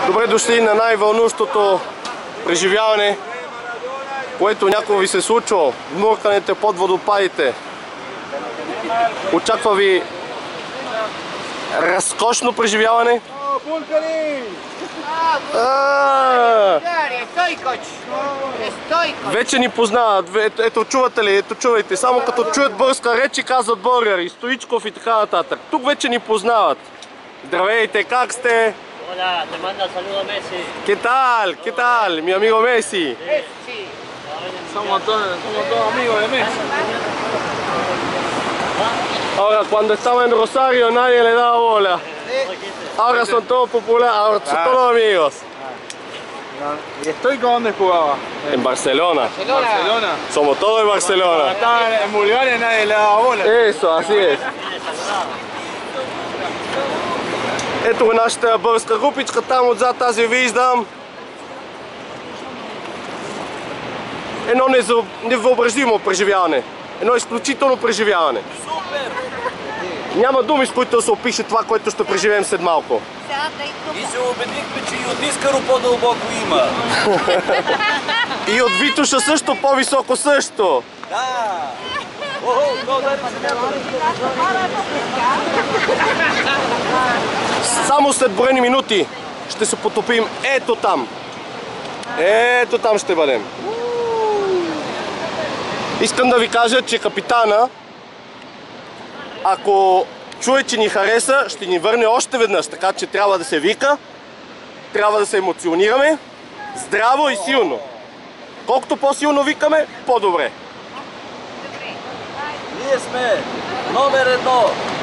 Добре дошли на най-вълнущото преживяване, което някога ви се случва. Внуркането под водопадите. Очаква ви разкошно преживяване. Вече ни познават. Ето чувате ли? Ето чувайте. Само като чуят българска реч и казват българи, Стоичков и така нататък. Тук вече ни познават. Здравейте, как сте? Hola, te manda saludos Messi. ¿Qué tal? ¿Qué tal? Mi amigo Messi. Messi. Somos todos amigos de Messi. Ahora, cuando estaba en Rosario nadie le daba bola. Ahora son todos populares, ahora son todos amigos. ¿Y Stoico dónde jugaba? En Barcelona. Barcelona. Somos todos de Cuando Barcelona. estaba en Bulgaria nadie le daba bola. Eso, así es. Ето е нашата българска групичка, там отзад аз ви виждам. Едно невъобразимо преживяване. Едно изключително преживяване. Супер! Няма думи, с които да се опише това, което ще преживеем след малко. И се убедихме, че и от Искаро по-дълбоко има. И от Витоша също, по-високо също. Да! Само след броени минути ще се потопим ето там. Ето там ще бъдем. Искам да ви кажа, че капитана, ако чуе, че ни хареса, ще ни върне още веднъж. Така че трябва да се вика, трябва да се емоционираме, здраво и силно. Колкото по-силно викаме, по-добре. Ние сме номер 1.